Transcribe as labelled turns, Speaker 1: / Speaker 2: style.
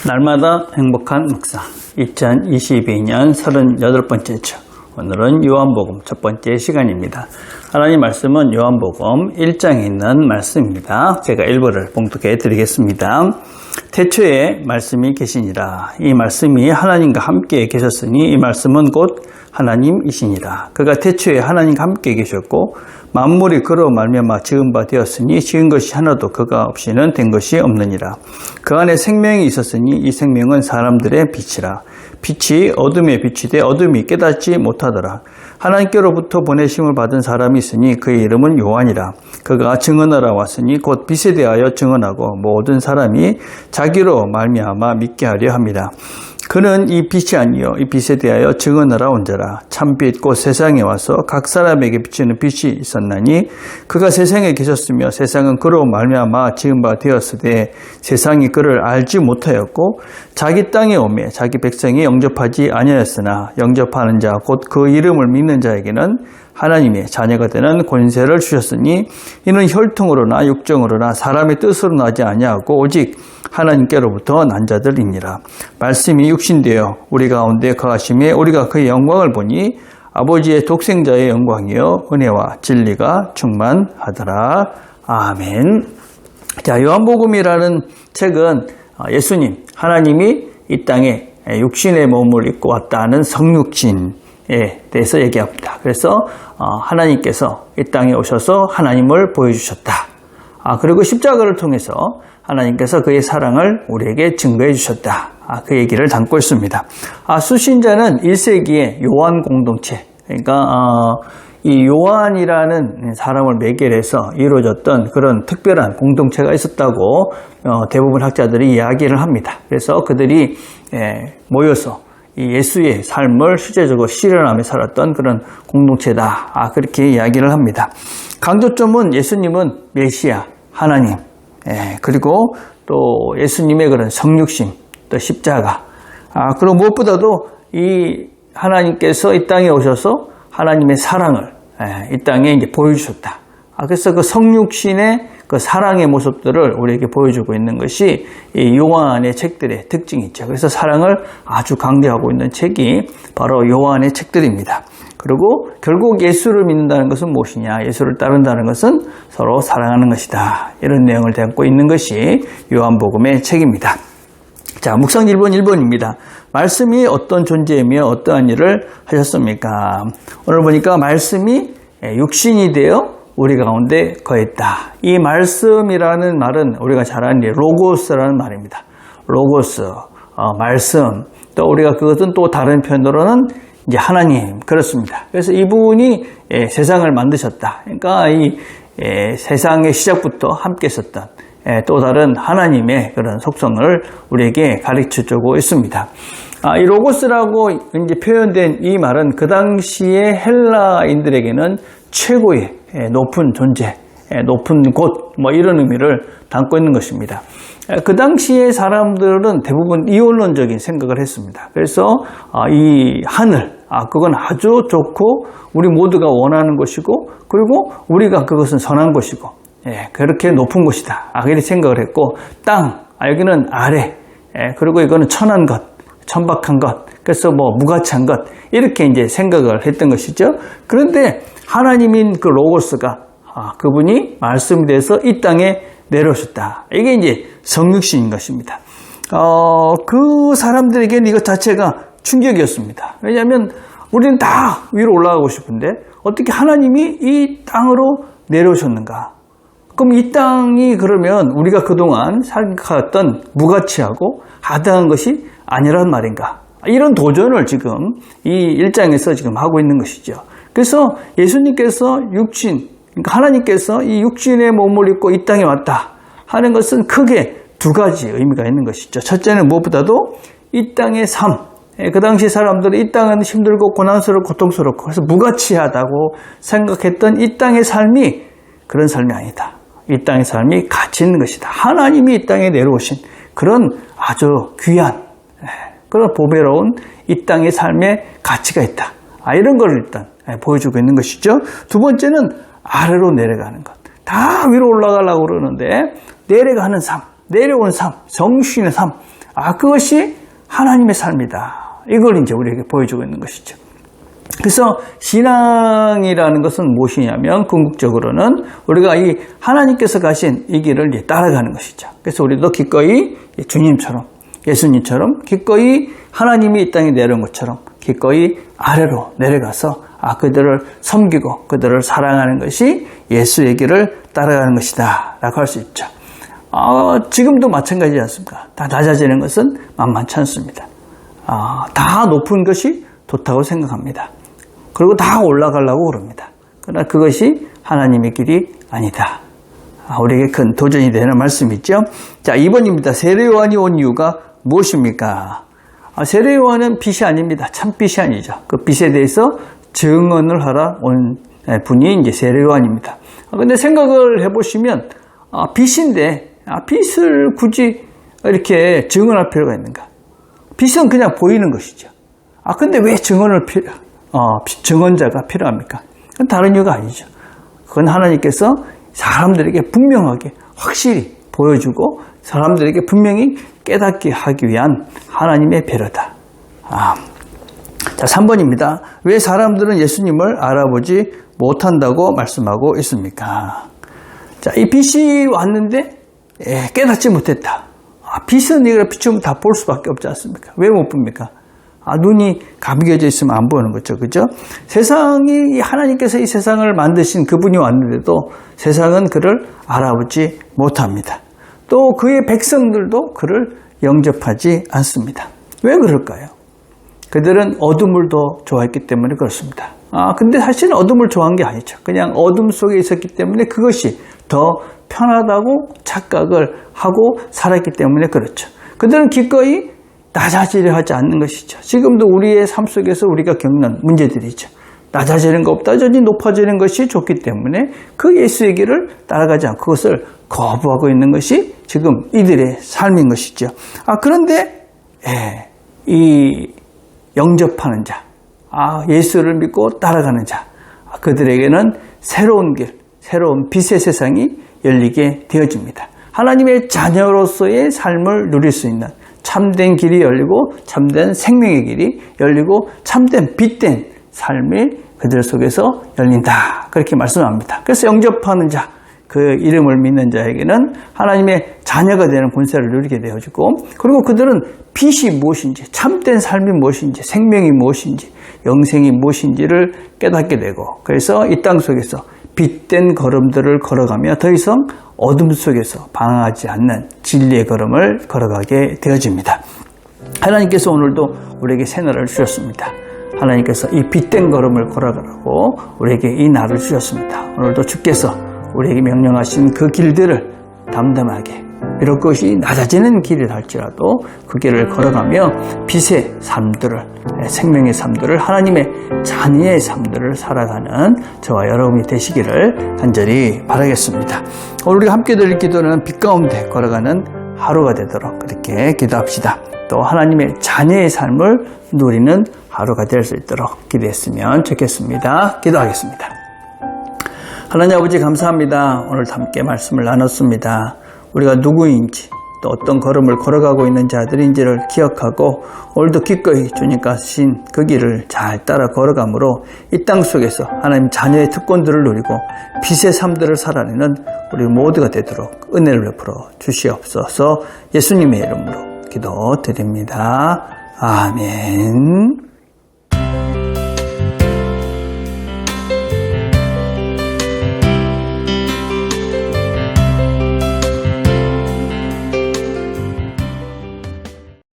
Speaker 1: 날마다 행복한 묵상 2022년 38번째 주, 오늘은 요한복음 첫 번째 시간입니다. 하나님 말씀은 요한복음 1장에 있는 말씀입니다. 제가 일부를 봉독해 드리겠습니다. 태초에 말씀이 계시니라. 이 말씀이 하나님과 함께 계셨으니 이 말씀은 곧 하나님이시니라. 그가 태초에 하나님과 함께 계셨고 만물이 그로 말미암아 지은 바 되었으니 지은 것이 하나도 그가 없이는 된 것이 없느니라. 그 안에 생명이 있었으니 이 생명은 사람들의 빛이라. 빛이 어둠에 비치되 어둠이 깨닫지 못하더라. 하나님께로부터 보내심을 받은 사람이 있으니 그의 이름은 요한이라. 그가 증언하러 왔으니 곧 빛에 대하여 증언하고 모든 사람이 자기로 말미암아 믿게 하려 합니다. 그는 이 빛이 아니요 이 빛에 대하여 증언하러 온 자라. 참빛 곧 세상에 와서 각 사람에게 비치는 빛이 있었나니 그가 세상에 계셨으며 세상은 그로 말미암아 지은 바 되었으되 세상이 그를 알지 못하였고 자기 땅에 오매 자기 백성이 영접하지 아니하였으나 영접하는 자 곧 그 이름을 믿는 자에게는 하나님의 자녀가 되는 권세를 주셨으니 이는 혈통으로나 육정으로나 사람의 뜻으로 나지 아니하고 오직 하나님께로부터 난 자들이니라. 말씀이 육신되어 우리 가운데 거하심에 우리가 그의 영광을 보니 아버지의 독생자의 영광이요 은혜와 진리가 충만하더라. 아멘. 자, 요한복음이라는 책은 예수님, 하나님이 이 땅에 육신의 몸을 입고 왔다는 성육신에 대해서 얘기합니다. 그래서 하나님께서 이 땅에 오셔서 하나님을 보여주셨다. 그리고 십자가를 통해서 하나님께서 그의 사랑을 우리에게 증거해 주셨다. 그 얘기를 담고 있습니다. 수신자는 1세기의 요한 공동체, 그러니까 이 요한이라는 사람을 매개해서 이루어졌던 그런 특별한 공동체가 있었다고 대부분 학자들이 이야기를 합니다. 그래서 그들이 모여서 이 예수의 삶을 실제적으로 실현하며 살았던 그런 공동체다. 그렇게 이야기를 합니다. 강조점은 예수님은 메시아, 하나님, 그리고 또 예수님의 그런 성육신, 또 십자가, 그리고 무엇보다도 이 하나님께서 이 땅에 오셔서 하나님의 사랑을 이 땅에 이제 보여주셨다. 그래서 그 성육신의 그 사랑의 모습들을 우리에게 보여주고 있는 것이 이 요한의 책들의 특징이죠. 그래서 사랑을 아주 강조하고 있는 책이 바로 요한의 책들입니다. 그리고 결국 예수를 믿는다는 것은 무엇이냐? 예수를 따른다는 것은 서로 사랑하는 것이다. 이런 내용을 담고 있는 것이 요한복음의 책입니다. 자, 묵상 1번 1번입니다. 말씀이 어떤 존재이며 어떠한 일을 하셨습니까? 오늘 보니까 말씀이 육신이 되어 우리 가운데 거했다. 이 말씀이라는 말은 우리가 잘 아는 로고스라는 말입니다. 로고스, 말씀. 또 우리가 그것은 또 다른 표현으로는 이제 하나님, 그렇습니다. 그래서 이분이 세상을 만드셨다. 그러니까 이 세상의 시작부터 함께 있었던 또 다른 하나님의 그런 속성을 우리에게 가르쳐주고 있습니다. 이 로고스라고 이제 표현된 이 말은 그 당시의 헬라인들에게는 최고의 높은 존재, 높은 곳, 뭐 이런 의미를 담고 있는 것입니다. 그 당시의 사람들은 대부분 이원론적인 생각을 했습니다. 그래서 이 하늘, 그건 아주 좋고 우리 모두가 원하는 것이고 그리고 우리가 그것은 선한 것이고 그렇게 높은 곳이다. 그렇게 생각을 했고 땅, 여기는 아래, 그리고 이거는 천한 것, 천박한 것, 그래서 뭐 무가치한 것 이렇게 이제 생각을 했던 것이죠. 그런데 하나님인 그 로고스가 그분이 말씀이 돼서 이 땅에 내려오셨다. 이게 이제 성육신인 것입니다. 그 사람들에게는 이것 자체가 충격이었습니다. 왜냐하면 우리는 다 위로 올라가고 싶은데 어떻게 하나님이 이 땅으로 내려오셨는가? 그럼 이 땅이 그러면 우리가 그동안 생각했던 무가치하고 하등한 것이 아니란 말인가? 이런 도전을 지금 이 1장에서 지금 하고 있는 것이죠. 그래서 예수님께서 육신, 그러니까 하나님께서 이 육신의 몸을 입고 이 땅에 왔다 하는 것은 크게 두 가지 의미가 있는 것이죠. 첫째는 무엇보다도 이 땅의 삶, 그 당시 사람들은 이 땅은 힘들고 고난스럽고 고통스럽고 그래서 무가치하다고 생각했던 이 땅의 삶이 그런 삶이 아니다. 이 땅의 삶이 가치 있는 것이다. 하나님이 이 땅에 내려오신 그런 아주 귀한 그런 보배로운 이 땅의 삶에 가치가 있다. 이런 걸 일단 보여주고 있는 것이죠. 두 번째는 아래로 내려가는 것. 다 위로 올라가려고 그러는데 내려가는 삶, 내려오는 삶, 정신의 삶. 그것이 하나님의 삶이다. 이걸 이제 우리에게 보여주고 있는 것이죠. 그래서 신앙이라는 것은 무엇이냐면 궁극적으로는 우리가 이 하나님께서 가신 이 길을 따라가는 것이죠. 그래서 우리도 기꺼이 주님처럼, 예수님처럼 기꺼이 하나님이 이 땅에 내려온 것처럼 기꺼이 아래로 내려가서 그들을 섬기고 그들을 사랑하는 것이 예수의 길을 따라가는 것이다 라고 할 수 있죠. 지금도 마찬가지지 않습니까? 다 낮아지는 것은 만만치 않습니다. 다 높은 것이 좋다고 생각합니다. 그리고 다 올라가려고 그럽니다. 그러나 그것이 하나님의 길이 아니다. 우리에게 큰 도전이 되는 말씀이죠. 자, 2번입니다. 세례요한이 온 이유가 무엇입니까? 세례요한은 빛이 아닙니다. 참 빛이 아니죠. 그 빛에 대해서 증언을 하러 온 분이 이제 세례요한입니다. 근데 생각을 해보시면 빛인데 빛을 굳이 이렇게 증언할 필요가 있는가? 빛은 그냥 보이는 것이죠. 근데 왜 증언자가 필요합니까? 그건 다른 이유가 아니죠. 그건 하나님께서 사람들에게 분명하게 확실히 보여주고 사람들에게 분명히 깨닫게 하기 위한 하나님의 배려다. 자, 3번입니다. 왜 사람들은 예수님을 알아보지 못한다고 말씀하고 있습니까? 자, 이 빛이 왔는데 깨닫지 못했다. 빛은 이걸 비추면 다 볼 수밖에 없지 않습니까? 왜 못 봅니까? 눈이 감겨져 있으면 안 보이는 거죠. 그죠? 세상이, 하나님께서 이 세상을 만드신 그분이 왔는데도 세상은 그를 알아보지 못합니다. 또 그의 백성들도 그를 영접하지 않습니다. 왜 그럴까요? 그들은 어둠을 더 좋아했기 때문에 그렇습니다. 근데 사실은 어둠을 좋아한 게 아니죠. 그냥 어둠 속에 있었기 때문에 그것이 더 편하다고 착각을 하고 살았기 때문에 그렇죠. 그들은 기꺼이 낮아지려 하지 않는 것이죠. 지금도 우리의 삶 속에서 우리가 겪는 문제들이죠. 낮아지는 것보다 여전히 높아지는 것이 좋기 때문에 그 예수의 길을 따라가지 않고 그것을 거부하고 있는 것이 지금 이들의 삶인 것이죠. 그런데 이 영접하는 자, 예수를 믿고 따라가는 자, 그들에게는 새로운 길, 새로운 빛의 세상이 열리게 되어집니다. 하나님의 자녀로서의 삶을 누릴 수 있는 참된 길이 열리고 참된 생명의 길이 열리고 참된 빛된 삶이 그들 속에서 열린다. 그렇게 말씀합니다. 그래서 영접하는 자, 그 이름을 믿는 자에게는 하나님의 자녀가 되는 권세를 누리게 되어지고 그리고 그들은 빛이 무엇인지 참된 삶이 무엇인지 생명이 무엇인지 영생이 무엇인지를 깨닫게 되고 그래서 이 땅 속에서 빛된 걸음들을 걸어가며 더 이상 어둠 속에서 방황하지 않는 진리의 걸음을 걸어가게 되어집니다. 하나님께서 오늘도 우리에게 새 날을 주셨습니다. 하나님께서 이 빛된 걸음을 걸어가라고 우리에게 이 날을 주셨습니다. 오늘도 주께서 우리에게 명령하신 그 길들을 담담하게 비록 그것이 낮아지는 길이라 할지라도 그 길을 걸어가며 빛의 삶들을 생명의 삶들을 하나님의 자녀의 삶들을 살아가는 저와 여러분이 되시기를 간절히 바라겠습니다. 오늘 우리가 함께 드릴 기도는 빛 가운데 걸어가는 하루가 되도록 그렇게 기도합시다. 또 하나님의 자녀의 삶을 누리는 하루가 될 수 있도록 기도했으면 좋겠습니다. 기도하겠습니다. 하나님 아버지 감사합니다. 오늘 함께 말씀을 나눴습니다. 우리가 누구인지 또 어떤 걸음을 걸어가고 있는 자들인지를 기억하고 오늘도 기꺼이 주님과 하신 그 길을 잘 따라 걸어가므로 이 땅 속에서 하나님 자녀의 특권들을 누리고 빛의 삶들을 살아내는 우리 모두가 되도록 은혜를 베풀어 주시옵소서. 예수님의 이름으로 기도드립니다. 아멘.